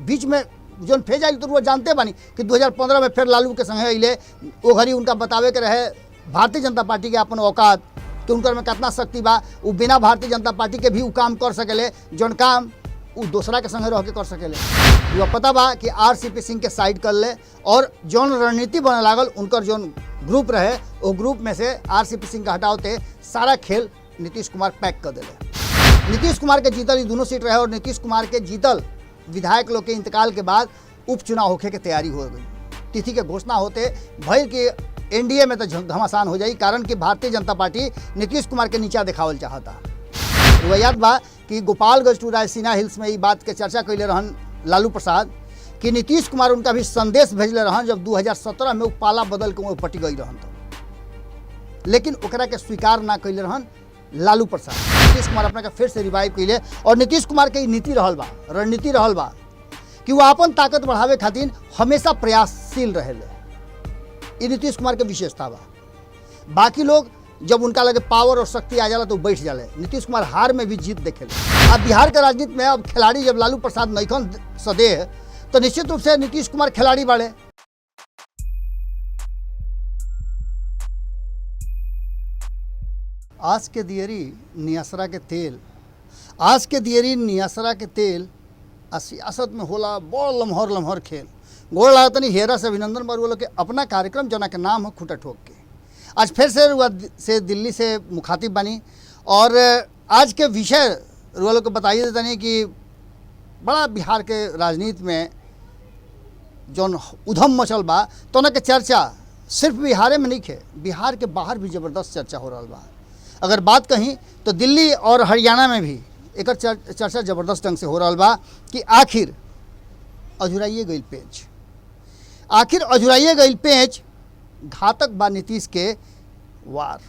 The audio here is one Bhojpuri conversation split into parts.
बीच में जौन फेज आई तो वो जानते बानी कि 2015 में फिर लालू के संगे अइले। वो घड़ी उनका बतावे के रहे भारतीय जनता पार्टी के अपन औकात कि उनकर में कितना शक्ति बा, वो बिना भारतीय जनता पार्टी के भी वो काम कर सकेले जौन काम वो दूसरा के संगे रह के कर सकेले। वो पता बा कि आरसीपी सिंह के साइड कर ले और जौन रणनीति बने लागल उनकर जौन ग्रुप रहे वो ग्रुप में से आरसीपी सिंह का हटावते सारा खेल नीतीश कुमार पैक कर दिले। नीतीश कुमार के जीतल दोनों सीट रहे और नीतीश कुमार के जीतल विधायक लोग के इंतकाल के बाद उपचुनाव होखे के तैयारी हो गई। तिथि के घोषणा होते भई कि एनडीए में तो घमासान हो जाई, कारण कि भारतीय जनता पार्टी नीतीश कुमार के नीचा दिखावल चाहता। वो याद बा कि गोपालगंज टू रायसीना हिल्स में ये बात के चर्चा कैले रहन लालू प्रसाद कि नीतीश कुमार उनका भी संदेश भेजले रहन जब 2017 में वो पाला बदल के वो पटी गई रहन तो, लेकिन ओकरा के स्वीकार ना कैले रहन लालू प्रसाद। नीतीश कुमार अपना के फिर से रिवाइव कैले और नीतीश कुमार के नीति रहल बा, रणनीति रहल बा कि वो अपन ताकत बढ़ावे खातिर हमेशा प्रयासशील रहेले। ये नीतीश कुमार के विशेषता बा। बाकी लोग जब उनका लगे पावर और शक्ति आ जाला तो बैठ जाले। नीतीश कुमार हार में भी जीत देखेले। अब बिहार के राजनीति में अब खिलाड़ी जब लालू प्रसाद नैखन सदेह तो निश्चित रूप से नीतीश कुमार खिलाड़ी बाड़े। आज के दियरी नियासरा के तेल, आज के दियरी नियासरा के तेल आ सियासत में होला बड़ लम्हर लम्हर खेल। गोड़ लागतनी हेरा से अभिनंदन बरुआ के अपना कार्यक्रम जना के नाम हो खुटा ठोक के। आज फिर से दिल्ली से मुखातिब बनी और आज के विषय रुआ को बताइए देते कि बड़ा बिहार के राजनीति में जौन उधम मचल बा तो न के चर्चा सिर्फ बिहार में नहीं है, बिहार के बाहर भी ज़बरदस्त चर्चा हो रहा बा। अगर बात कहीं तो दिल्ली और हरियाणा में भी एक चर्चा ज़बरदस्त ढंग से हो रहा बा कि आखिर अझुराइए गई पेच, आखिर अझुराइए गई पेच घातक बा नीतीश के वार।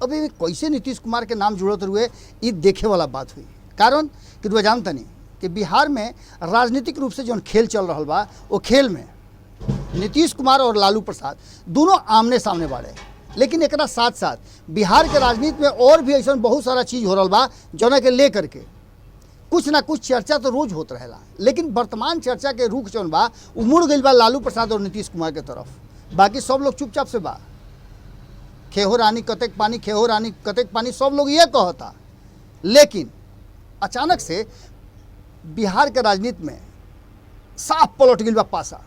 अभी कैसे नीतीश कुमार के नाम जुड़त हुए ये देखे वाला बात हुई, कारण कि तुम जानता नहीं कि बिहार में राजनीतिक रूप से जो खेल चल रहा बा वो खेल में नीतीश कुमार और लालू प्रसाद दोनों आमने सामने बाड़े। लेकिन एक साथ साथ बिहार के राजनीति में और भी ऐसा बहुत सारा चीज़ हो रहा बा जौना के लेकर के कुछ ना कुछ चर्चा तो रोज होत रहेला। लेकिन वर्तमान चर्चा के रुख जौन बा उमुड़ गई बा लालू प्रसाद और नीतीश कुमार के तरफ। बाकी सब लोग चुपचाप से बा, खेहो रानी कतेक पानी, खेहो रानी कतेक पानी, सब लोग ये कहता। लेकिन अचानक से बिहार के राजनीति में साफ पलट गई बा पासा।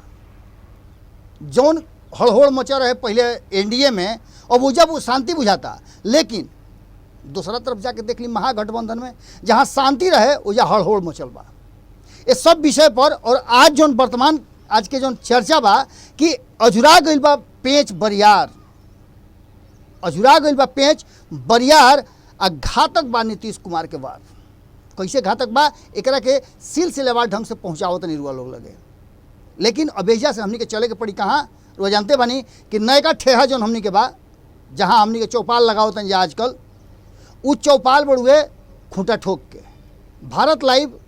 जौन हड़होड़ मचा रहे पहले एनडीए में, अब वो जब शांति बुझाता, लेकिन दूसरा तरफ जाके देख ली महागठबंधन में जहां शांति रहे वजह हड़होड़ मचल बा। ये सब विषय पर और आज जो वर्तमान आज के जो चर्चा बा कि अझुरा गई बा पेच बरियार, अझुरा गई बा पेच बरियार आ घातक बा नीतीश कुमार के वार। कैसे घातक बा एकरा के सिलसिलेवार ढंग से पहुँचावत नहीं रुआ लोग लगे। लेकिन अबेजा से हमनी के चले के पड़ी कहाँ रुआ जानते बानी कि नयका ठेहा जो हमनी के बा जहाँ हमनी के चौपाल लगावतन जा आजकल उ चौपाल बड़ुए खूंटा ठोक के भारत लाइव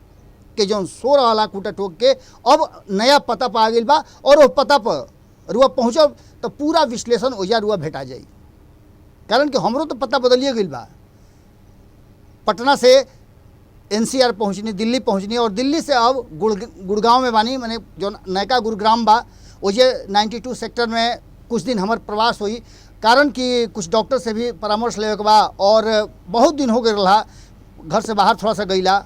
के जो शो रहा खूंटा ठोक के अब नया पता पर आ गई बा और वो पता पर रुआ पहुँचब तो पूरा विश्लेषण ओजा रुआ भेटा जाई। कारण कि हमरो तो पता बदलिए गई बा, पटना से एनसीआर पहुँचनी, दिल्ली पहुँचनी और दिल्ली से अब गुड़गांव में बानी, मैंने जो नयका गुरुग्राम बा ओजे 92 सेक्टर में कुछ दिन हमार प्रवास हुई। कारण कि कुछ डॉक्टर से भी परामर्श लेवे के बा और बहुत दिन हो गए रहा घर से बाहर थोड़ा सा गईला,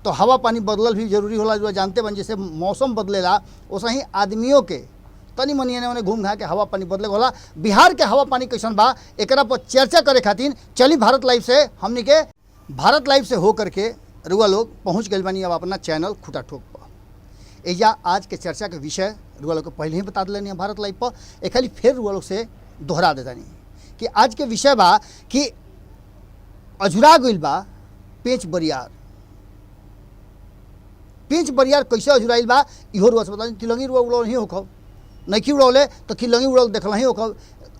तो हवा पानी बदलल भी जरूरी होला। जो जानते बन जैसे मौसम बदलेला वैसे ही आदमियों के तनी मनी एने ओने घूम घा के हवा पानी बदले होला। बिहार के हवा पानी कैसन बा एकरा पर चर्चा करे खातिर चली भारत लाइव से हमनी के भारत लाइव से हो करके रुआ लोग पहुँच गए बानी अब अपना चैनल खुटा ठोक पर। एजा आज के चर्चा के विषय रुआ लोग को पहले ही बता दिले भारत लाइव पर, एक खाली फिर रुआ लोग से दोहरा देता नहीं कि आज के विषय बा कि अझुरा गई बा पेच बरियार। पेच बरियार कैसे अझुराइल बा इहो रुआ से बता। तिलंगी रुआ उड़ल नहीं होखब, नैखी उड़ौले तो तिलंगी उड़ल देखल नहीं होखब,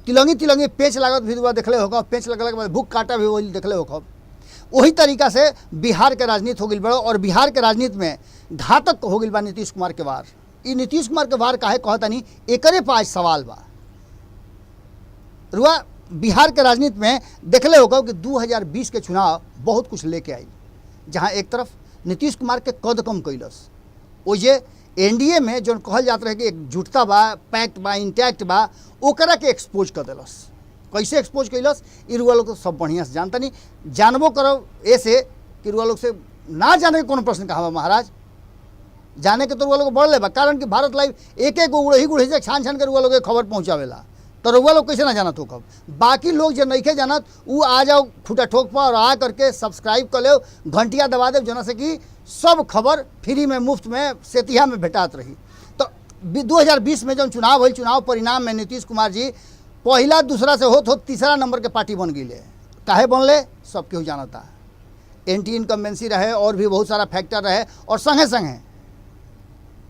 तिलंगी पेच लागत भी रुआ देखले होखब, पेच लगल के बाद भूख काटा भी वही देखले होखब। वही तरीका से बिहार के राजनीति हो गई बड़ो और बिहार के राजनीति में घातक हो गई बा नीतीश कुमार के वार। ये नीतीश कुमार के वार काहे कहता नहीं एकरे पर आज सवाल बा। रुआ बिहार के राजनीति में देखले होगा कि 2020 के चुनाव बहुत कुछ लेके आई, जहां एक तरफ नीतीश कुमार के कद कम कैलस। वो जे एनडीए में जो कहल जात रहे कि एक जुटता बा, पैक्ट बा, इंटैक्ट बा, ओकरा के एक्सपोज कर दिलस। कैसे एक्सपोज कैलस ई रुआ लोग तो सब बढ़िया से जानता नहीं, जानबो करब ऐसे कि रुआ लोग से ना जाने के कोनो प्रश्न कहा महाराज, जाने के तो रुआ लोग बढ़ ले बा। कारण कि भारत लाइव एक एक उड़ही गुड़ही से छान छान के रुआ लोग खबर पहुँचावेला, तो रुआ लोग कैसे ना जानत हो कब। बाकी लोग जो नहीं के जानत वो आ जाओ खूटा ठोक पर और आ करके सब्सक्राइब कर लो, घंटिया दबा दे, जना से कि सब खबर फ्री में मुफ्त में सेतिया में भेटात रही। तो 2020 में जब चुनाव हुई, चुनाव परिणाम में नीतीश कुमार जी पहला दूसरा से होत तीसरा नंबर के पार्टी बन गई। काहे बनले सब केहू जानता, एंटी इनकम्बेंसी रहे और भी बहुत सारा फैक्टर रहे। और संगे संगे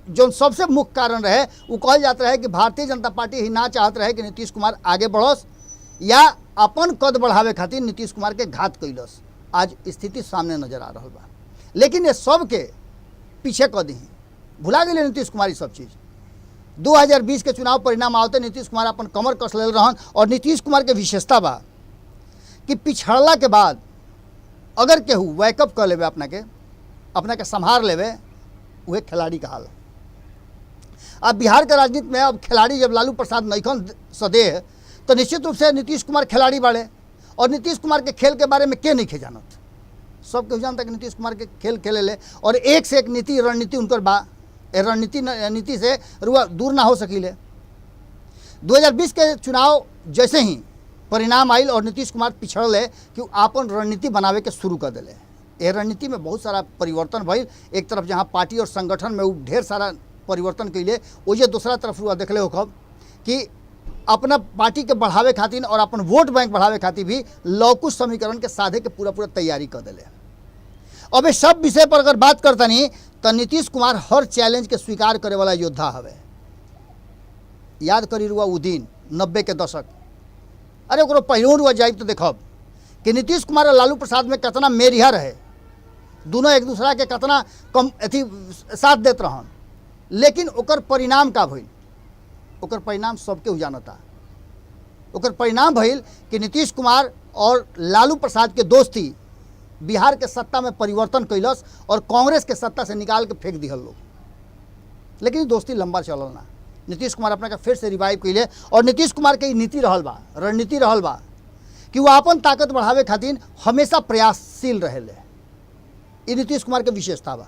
जो सबसे मुख्य कारण रहे वो कहल जाता है कि भारतीय जनता पार्टी ही ना चाहत रहे कि नीतीश कुमार आगे बढ़स या अपन कद बढ़ावे खातिर नीतीश कुमार के घात कैलस। आज स्थिति सामने नजर आ रहा बा, लेकिन ये सब के पीछे कद ही भुला गए नीतीश कुमार ये सब चीज़। 2020 के चुनाव परिणाम आवते नीतीश कुमार अपन कमर कस ले रहन। और नीतीश कुमार के विशेषता बा कि पिछड़ला के बाद अगर केहू वैकअप कर लेवे, अपना के संभार लेवे, वह खिलाड़ी का हाल। अब बिहार के राजनीति में अब खिलाड़ी जब लालू प्रसाद नईखन सदेह, तो निश्चित रूप से नीतीश कुमार खिलाड़ी बाड़े। और नीतीश कुमार के खेल के बारे में के नहीं खे जानत, सब केहू जानता कि नीतीश कुमार के खेल खेले ले। और एक से एक नीति रणनीति उनकर बा, नीति से रुआ दूर ना हो सकीले। 2020 के चुनाव जैसे ही परिणाम आयल और नीतीश कुमार पिछड़ले कि आपन रणनीति बनावे के शुरू कर दिले। ये रणनीति में बहुत सारा परिवर्तन भइल। एक तरफ जहाँ पार्टी और संगठन में वो ढेर सारा परिवर्तन कैले, ओजे दूसरा तरफ रुआ देखले हो कब कि अपना पार्टी के बढ़ावे खातिर और अपन वोट बैंक बढ़ावे खातिर भी लौकुश समीकरण के साधे के पूरा तैयारी कर दिले। अब ये सब विषय पर अगर बात करता नहीं तो नीतीश कुमार हर चैलेंज के स्वीकार करे वाला योद्धा हवे। याद करी रुआ वो दिन 90 के दशक, अरे ओकरो पहिलो रुआ जाइब तो देखब कि नीतीश कुमार और लालू प्रसाद में कितना मेरिया रहे, दोनों एक दूसरा के कितना कम अथी साथ देते रहन। लेकिन ओकर परिणाम का भइल, ओकर परिणाम सबके जानता। ओकर परिणाम भइल कि नीतीश कुमार और लालू प्रसाद के दोस्ती बिहार के सत्ता में परिवर्तन कैलस और कांग्रेस के सत्ता से निकाल के फेंक दिहल लोग। लेकिन दोस्ती लंबा चलल ना, नीतीश कुमार अपना के फिर से रिवाइव कैले। और नीतीश कुमार के नीति रहल बा, रणनीति रहल बा कि वो अपन ताकत बढ़ावे खातिर हमेशा प्रयासशील रहेले। ये नीतीश कुमार के विशेषता बा।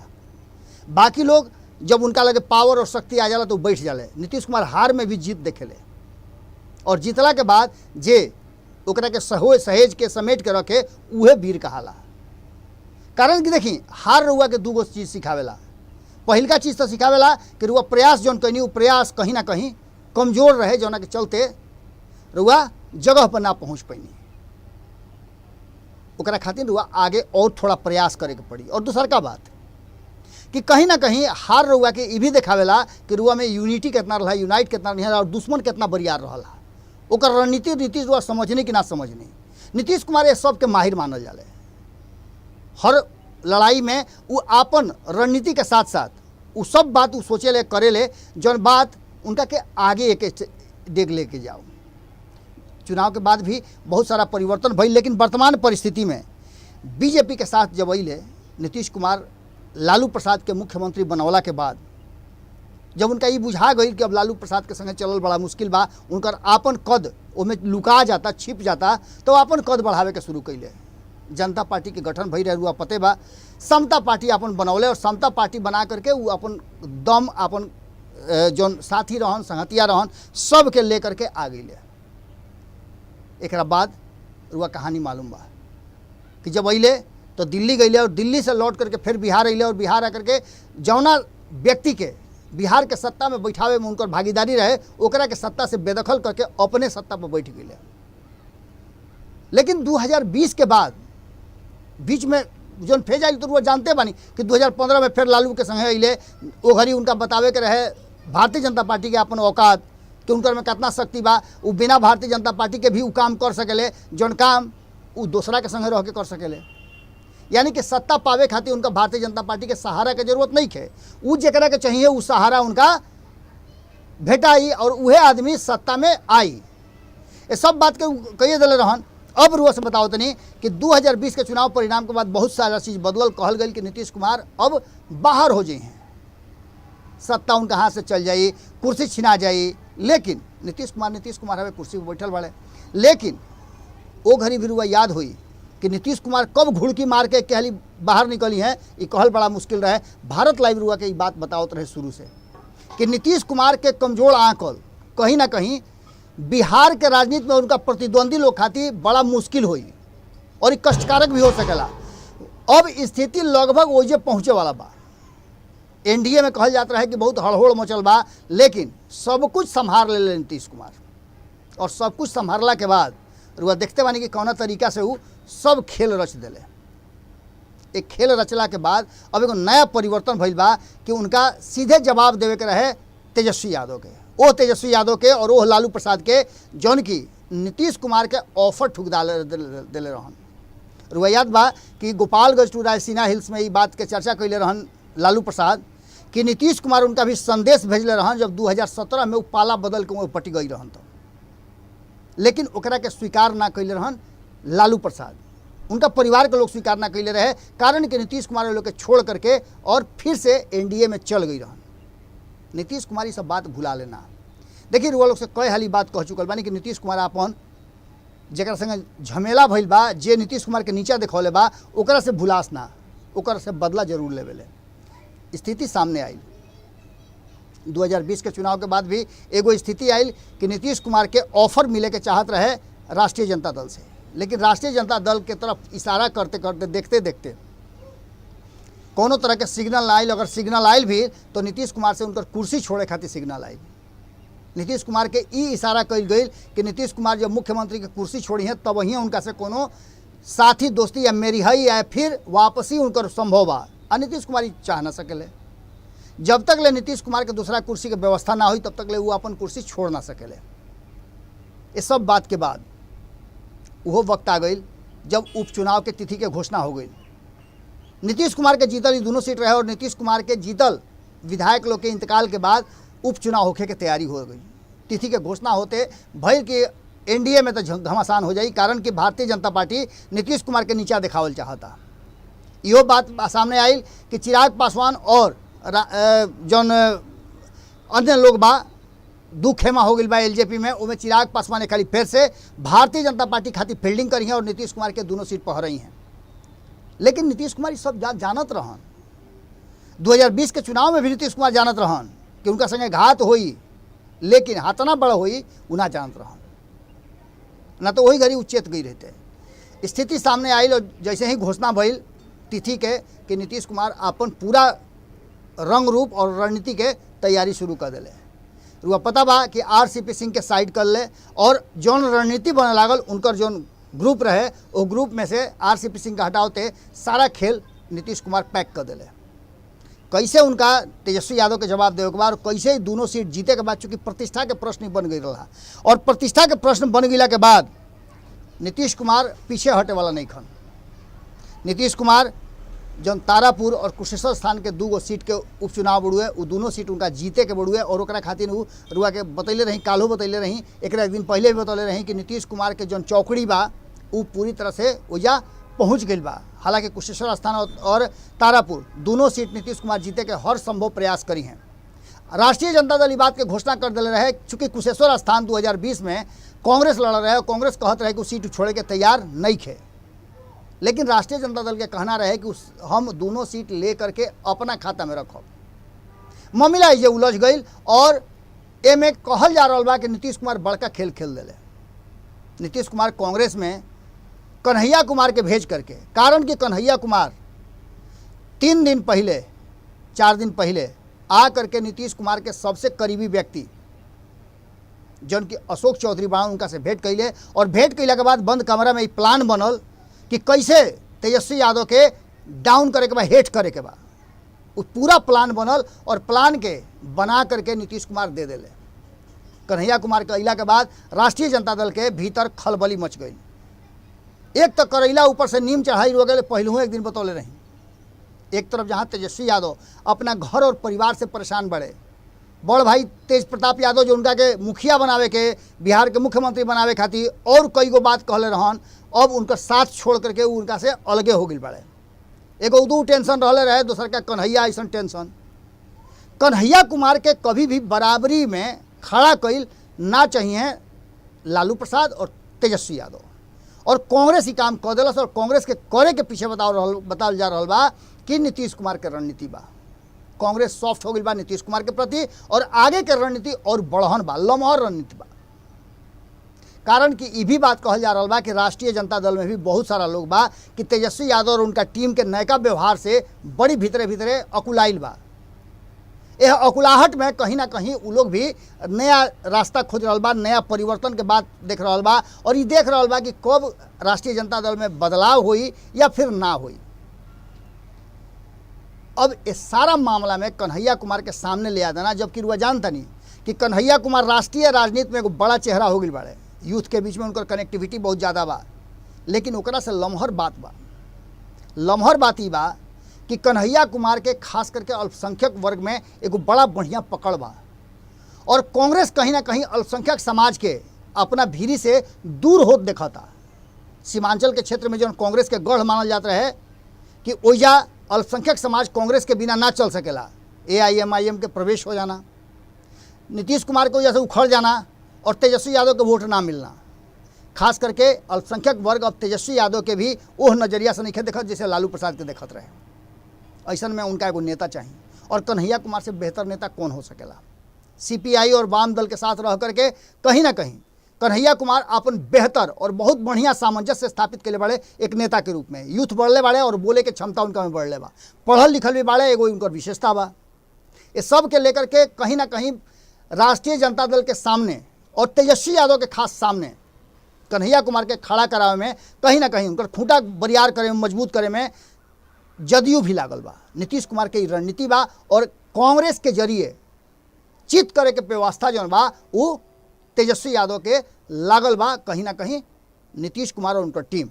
बाकी लोग जब उनका लगे पावर और शक्ति आ जाला तो बैठ जाले। नीतीश कुमार हार में भी जीत देखेले और जीतला के बाद जे ओकरा के सहेज के समेट के रखे उहे वीर कहाला। कारण कि देखी हार रुआ के दूगो चीज़ सिखावेला। पहिलका चीज़ तो सिखावेला कि रुआ प्रयास जौन कहीं वो प्रयास कहीं ना कहीं कमजोर रहे, जौना के चलते रुआ जगह पर ना पहुँच पैनी। ओकरा खातिर रुआ आगे और थोड़ा प्रयास करे के पड़ी। और दूसर का बात कि कहीं ना कहीं हार रुआ के ये भी देखावेला कि रुआ में यूनिटी कितना रहा, यूनाइट कितना नहीं रहा और दुश्मन कितना बरियार रहा। ओकर रणनीति नीति रुआ समझनी कि ना समझनी। नीतीश कुमार ये सब के माहिर मानल जाले। हर लड़ाई में वो आपन रणनीति के साथ साथ वो सब बात वो सोचे ले करे ले जौन बात उनका के आगे एक डेग लेके जाओ। चुनाव के बाद भी बहुत सारा परिवर्तन भइल, लेकिन वर्तमान परिस्थिति में बीजेपी के साथ जब अइले नीतीश कुमार लालू प्रसाद के मुख्यमंत्री बनौला के बाद जब उनका ये बुझा गई कि अब लालू प्रसाद के संगे चलल बड़ा मुश्किल बा, उनकर आपन कद ओमें लुका जाता, छिप जाता, तो आपन कद बढ़ावे के शुरू कैले। जनता पार्टी के गठन भई रहे, पते बा समता पार्टी अपन बनौले और समता पार्टी बना करके वो अपन दम अपन जौन साथी रहन संगतिया रहन सब के लेकर के आ गई। एक बाद रुआ कहानी मालूम बा कि जब अइले तो दिल्ली गईले और दिल्ली से लौट करके फिर बिहार अइले और बिहार आकर के जौना व्यक्ति के बिहार के सत्ता में बैठावे में उनकर भागीदारी रहे ओकरा के सत्ता से बेदखल करके अपने सत्ता पर बैठ गए। लेकिन 2020 के बाद बीच में जौन फेज आई तो वो जानते बानी कि 2015 में फिर लालू के संगे अइले। वो घड़ी उनका बतावे के रहे भारतीय जनता पार्टी के अपन औकात कि उनकर में कितना शक्ति बा, वो बिना भारतीय जनता पार्टी के भी वो काम कर सकेले जौन काम वो दूसरा के संगे रह के कर सकेले। यानी कि सत्ता पावे खातिर उनका भारतीय जनता पार्टी के सहारा के जरूरत नहीं है। वो जरा के चाहिए वो सहारा उनका भेटाई और वह आदमी सत्ता में आई। ये सब बात के कहिए दिले रहन। अब रुआ से बताओ तनी कि 2020 के चुनाव परिणाम के बाद बहुत सारा चीज़ बदलल, कहल गई कि नीतीश कुमार अब बाहर हो जाए हैं, सत्ता उनका हाथ से चल जाई, कुर्सी छिना जाई। लेकिन नीतीश कुमार हमें कुर्सी पर बैठल बड़े। लेकिन वो घड़ी भी रुआ याद हुई कि नीतीश कुमार कब घुड़की मार के कहली बाहर निकली हैं, ये कहल बड़ा मुश्किल रहे। भारत लाइव रुआ के ये बात बतावत रहे शुरू से कि नीतीश कुमार के कमजोर आंकल कहीं ना कहीं बिहार के राजनीति में उनका प्रतिद्वंदी लोग खातिर बड़ा मुश्किल हुई और ये कष्टकारक भी हो सकेला। अब स्थिति लगभग वही पहुँचे वाला बा। एनडीए में कहल जाता है कि बहुत हड़बड़ मचल बा, लेकिन सब कुछ संभाल ले नीतीश कुमार। और सब कुछ संभालला के बाद रुआ देखते बानी कि कौना तरीका से वो सब खेल रच दिले। एक खेल रचला के बाद अब एगो नया परिवर्तन भइल बा कि उनका सीधे जवाब देवे के रहे तेजस्वी यादव के, वो तेजस्वी यादव के और वो लालू प्रसाद के, जौन की नीतीश कुमार के ऑफर ठुक दिले रहन। रुआ याद बा कि गोपालगंज टू रायसीना हिल्स में ये बात के चर्चा कैले रहन लालू प्रसाद कि नीतीश कुमार उनका भी संदेश भेजले रहन जब 2017 में वो पाला बदल के वो पटी गई रहन तो। लेकिन ओकरा के स्वीकार ना कैले रहन लालू प्रसाद, उनका परिवार के लोग स्वीकार ना कैले रहे, कारण कि नीतीश कुमार लोग के छोड़ करके और फिर से एनडीए में चल गई रहन। नीतीश कुमार ये सब बात भुला लेना। देखिए रुआ लोग से कई हाली बात कह चुकल बानी कि नीतीश कुमार अपन जरा संगे झमेला भइल बा, जे नीतीश कुमार के नीचा देखौले बा, ओकरा से भुलास ना, ओकरा से बदला जरूर लेवेले। स्थिति सामने आई 2020 के चुनाव के बाद भी एगो स्थिति आई कि नीतीश कुमार के ऑफर मिले के चाहत रहे राष्ट्रीय जनता दल से, लेकिन राष्ट्रीय जनता दल के तरफ इशारा करते करते देखते देखते कोनो तरह के सिग्नल ना आयल। अगर सिग्नल आयल भी तो नीतीश कुमार से उनकर कुर्सी छोड़े खातिर सिग्नल आयल। नीतीश कुमार के ई इशारा कल गई कि नीतीश कुमार जब मुख्यमंत्री के कुर्सी छोड़ी है तब वहीं उनका से कोनो साथी दोस्ती या मेरी हई या फिर वापसी उनकर संभव बा। आ नीतीश कुमार चाह ना सकेले। जब तक ले नीतीश कुमार के दूसरा कुर्सी के व्यवस्था ना हुई तब तक ले वो अपन कुर्सी छोड़ ना सकेले। इस सब बात के बाद वो वक्त आ गई जब उपचुनाव के तिथि के घोषणा हो गई। नीतीश कुमार के जीतल दोनों सीट रहे और नीतीश कुमार के जीतल विधायक लोग के इंतकाल के बाद उपचुनाव होखे के तैयारी हो गई। तिथि के घोषणा होते भई कि एनडीए में तो घमासान हो जाई, कारण कि भारतीय जनता पार्टी नीतीश कुमार के नीचा दिखावल चाहता। यो बात सामने आई कि चिराग पासवान और जौन अन्य लोग बा दू खेमा हो गई बा एलजेपी में, उनमें चिराग पासवान खाली फिर से भारतीय जनता पार्टी खातिर फील्डिंग करी है और नीतीश कुमार के दोनों सीट पर रही हैं। लेकिन नीतीश कुमार ये सब जानत रहन। 2020 के चुनाव में भी नीतीश कुमार जानत रहन कि उनका संगे घात होई, लेकिन हाथना बड़ा होई उना जानत रहन, ना तो वही घड़ी उच्चेत गई रहते। स्थिति सामने आई और जैसे ही घोषणा भइल तिथि के कि नीतीश कुमार अपन पूरा रंग रूप और रणनीति के तैयारी शुरू कर दिले। रुआ पता बा कि आरसीपी सिंह के साइड कर ले और जौन रणनीति बने लागल उनकर जौन ग्रुप रहे वो ग्रुप में से आरसीपी सिंह का हटावते सारा खेल नीतीश कुमार पैक कर दिले। कैसे उनका तेजस्वी यादव के जवाब देवे के बाद कैसे दोनों सीट जीते के बाद, चूँकि प्रतिष्ठा के प्रश्न बन गई रहा और प्रतिष्ठा के प्रश्न बन गया के बाद नीतीश कुमार पीछे हटे वाला नहीं खन। नीतीश कुमार जौन तारापुर और कुशेश्वर स्थान के दूगो सीट के उपचुनाव बड़ुए वो दोनों सीट उनका जीते के बड़ुए और ओकरा खातिर वो रुआ के बतैले रही, काल्हो बतैले रही, एक दिन पहले भी बतौले रही कि नीतीश कुमार के जौन चौकड़ी बा वो पूरी तरह से ओजा पहुँच गई बा। हालांकि कुशेश्वर स्थान और तारापुर दोनों सीट नीतीश कुमार जीते के हर संभव प्रयास करी हैं। राष्ट्रीय जनता दल बात के घोषणा कर दिले रहे, चूँकि कुशेश्वर स्थान 2020 में कांग्रेस लड़ रहे और कांग्रेस कहत रहे कि वो सीट छोड़े के तैयार नहीं थे, लेकिन राष्ट्रीय जनता दल के कहना रहे कि हम दोनों सीट ले करके अपना खाता में रखो। मामला ये उलझ गई और एमे कहल जा रहा बा कि नीतीश कुमार बड़का खेल खेल दिले। नीतीश कुमार कांग्रेस में कन्हैया कुमार के भेज करके, कारण कि कन्हैया कुमार 3 दिन पहले 4 दिन पहले आ करके नीतीश कुमार के सबसे करीबी व्यक्ति जौन कि अशोक चौधरी बा उनका से भेंट कैले और भेंट कैला के बाद बंद कमरा में प्लान बनल कि कैसे तेजस्वी यादव के डाउन करे के बा, हेट करे के बा। वो पूरा प्लान बनल और प्लान के बना करके नीतीश कुमार दे दिले। कन्हैया कुमार के अइला के बाद राष्ट्रीय जनता दल के भीतर खलबली मच गई। एक तो करैला ऊपर से नीम चढ़ाई हो गए, पहलू एक दिन बतौले रही। एक तरफ जहाँ तेजस्वी यादव अपना घर और परिवार से परेशान बढ़े, बड़ भाई तेज प्रताप यादव जो उनका के मुखिया बनावे के, बिहार के मुख्यमंत्री बनावे खातिर और कई गो बात कहले रहन, अब उनका साथ छोड़ करके उनका से अलगे हो गई बड़े। एगो उदू टेंशन रहले रहे, दूसर का कन्हैया ऐसा टेंशन। कन्हैया कुमार के कभी भी बराबरी में खड़ा कईल ना चाहिए लालू प्रसाद और तेजस्वी यादव, और कांग्रेस ही काम कर दिलस। और कांग्रेस के करे के पीछे बताल जा रहा बा कि नीतीश कुमार के रणनीति बा। कांग्रेस सॉफ्ट हो गई बा नीतीश कुमार के प्रति, और आगे के रणनीति और बढ़हन बा, लमहर रणनीति बा। कारण कि ये भी बात कहल जा रहा बा कि राष्ट्रीय जनता दल में भी बहुत सारा लोग बा कि तेजस्वी यादव और उनका टीम के नयका व्यवहार से बड़ी भीतरे भीतरे अकुलाइल बा। यह अकुलाहट में कहीं ना कहीं वो लोग भी नया रास्ता खोज रहा बा, नया परिवर्तन के बात देख रहा बा, और ये देख रहा बा कि कब राष्ट्रीय जनता दल में बदलाव हुई या फिर ना हुई। अब इस सारा मामला में कन्हैया कुमार के सामने ले आ देना, जबकि रुआ जानता नहीं कि कन्हैया कुमार राष्ट्रीय राजनीति में एक बड़ा चेहरा हो गई बाड़े, यूथ के बीच में उनकर कनेक्टिविटी बहुत ज़्यादा बा। लेकिन ओकरा से लम्हर बात बा, लम्हर बात ही बा कि कन्हैया कुमार के खास करके अल्पसंख्यक वर्ग में एगो बड़ा बढ़िया पकड़ बा, और कांग्रेस कहीं ना कहीं अल्पसंख्यक समाज के अपना भीरी से दूर होत देखता। सीमांचल के क्षेत्र में जो कांग्रेस के गढ़ मानल जाता रहे कि ओइजा अल्पसंख्यक समाज कांग्रेस के बिना ना चल सकेला, AIMIM के प्रवेश हो जाना, नीतीश कुमार को जैसे उखड़ जाना और तेजस्वी यादव के वोट ना मिलना, खास करके अल्पसंख्यक वर्ग अब तेजस्वी यादव के भी ओह नज़रिया से नहीं देखत जैसे लालू प्रसाद के देखत रहे। ऐसा में उनका एगो नेता चाहिए, और कन्हैया कुमार से बेहतर नेता कौन हो सकेला। CPI और वाम दल के साथ रह करके कहीं ना कहीं कन्हैया कुमार अपन बेहतर और बहुत बढ़िया सामंजस्य स्थापित के लिए बड़े एक नेता के रूप में। यूथ बढ़ले बाड़े और बोले के क्षमता उनका में बढ़ले बा, पढ़ल लिखल भी बाड़े, एगो उनकर विशेषता बा। ये सब के लेकर के कहीं ना कहीं राष्ट्रीय जनता दल के सामने और तेजस्वी यादव के खास सामने कन्हैया कुमार के खड़ा करावे में कहीं ना कहीं उनकर खूंटा बरियार करे में, मजबूत करे में जदयू भी लागल बा। नीतीश कुमार के रणनीति बा, और कांग्रेस के जरिए चित करे के व्यवस्था जो बा वो तेजस्वी यादव के लागल बा। कहीं ना कहीं नीतीश कुमार और उनकर टीम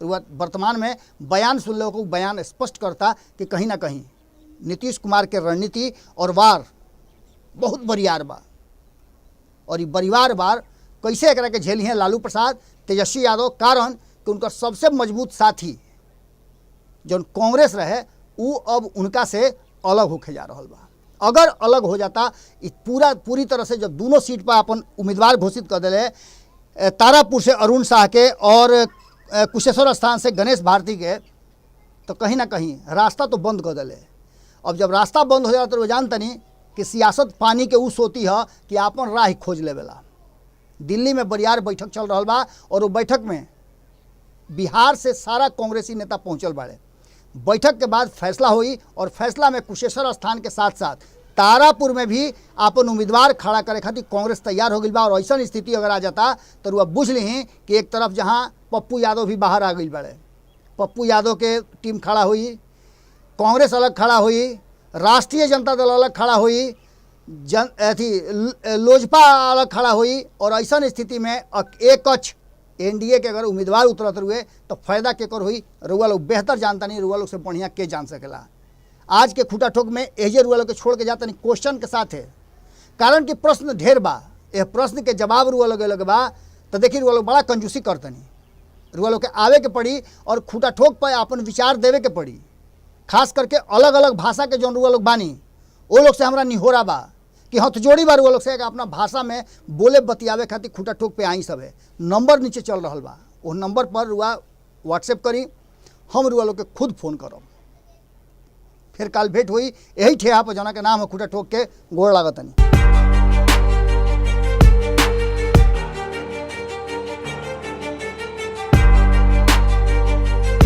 वर्तमान में बयान सुन लो, बयान स्पष्ट करता कि कहीं ना कहीं नीतीश कुमार के रणनीति और वार बहुत बरियार बा, और ये बरियार बार कैसे एकरा के झेली हैं लालू प्रसाद, तेजस्वी यादव। कारण कि उनका सबसे मजबूत साथी जो कांग्रेस रहे वो अब उनका से अलग होके जा रहा बा। अगर अलग हो जाता, पूरी तरह से जब दोनों सीट पर अपन उम्मीदवार घोषित कर दिले, तारापुर से अरुण शाह के और कुशेश्वर स्थान से गणेश भारती के, तो कहीं ना कहीं रास्ता तो बंद कर दिले। अब जब रास्ता बंद हो जाता तो वो जानता नहीं कि सियासत पानी के उस होती है कि आपन राह खोज लेवेला। दिल्ली में बरियार बैठक चल रहा बा, और वो बैठक में बिहार से सारा कांग्रेसी नेता पहुंचल बाड़े। बैठक के बाद फैसला हुई, और फैसला में कुशेश्वर स्थान के साथ साथ तारापुर में भी अपन उम्मीदवार खड़ा करे खातिर कांग्रेस तैयार हो गई बा। और ऐसा स्थिति अगर आ जाता तो वह बुझ ली कि एक तरफ जहां पप्पू यादव भी बाहर आ गई बड़े, पप्पू यादव के टीम खड़ा हुई, कांग्रेस अलग खड़ा हुई, राष्ट्रीय जनता दल अलग खड़ा हुई, लोजपा अलग खड़ा हुई। और ऐसा स्थिति में एक कच्छ NDA के अगर उम्मीदवार उतरत हुए तो फायदा केकर हुई, रुआ लोग बेहतर जानता नहीं, रुआ लोग से बढ़िया के जान सकेला। आज के खूटा ठोक में एजे रुआ लोग के छोड़ के जाता नहीं, क्वेश्चन के साथ है। कारण कि प्रश्न ढेर बा, यह प्रश्न के जवाब रुआ लोग बा, तो देखिए रुआ लोग बड़ा कंजूसी करतनी, रुआ लोग के आवे के पड़ी और खूटा ठोक पर अपन विचार देवे के पड़ी। खास करके अलग अलग भाषा के जो रुआ लोग बानी वो लोग से हमारा निहोरा बा कि हथजोड़ी बार वो लोग से अपना भाषा में बोले बतियावे खातिर खूटा ठोक पे आई सब है। नंबर नीचे चल रहा बा, वो नंबर पर रुआ व्हाट्सएप करी, हम रुआ लोग के खुद फ़ोन करब। फिर काल भेंट हुई यही ठेहा पर जना के नाम है खूटा ठोक के गोड़ लागतनी।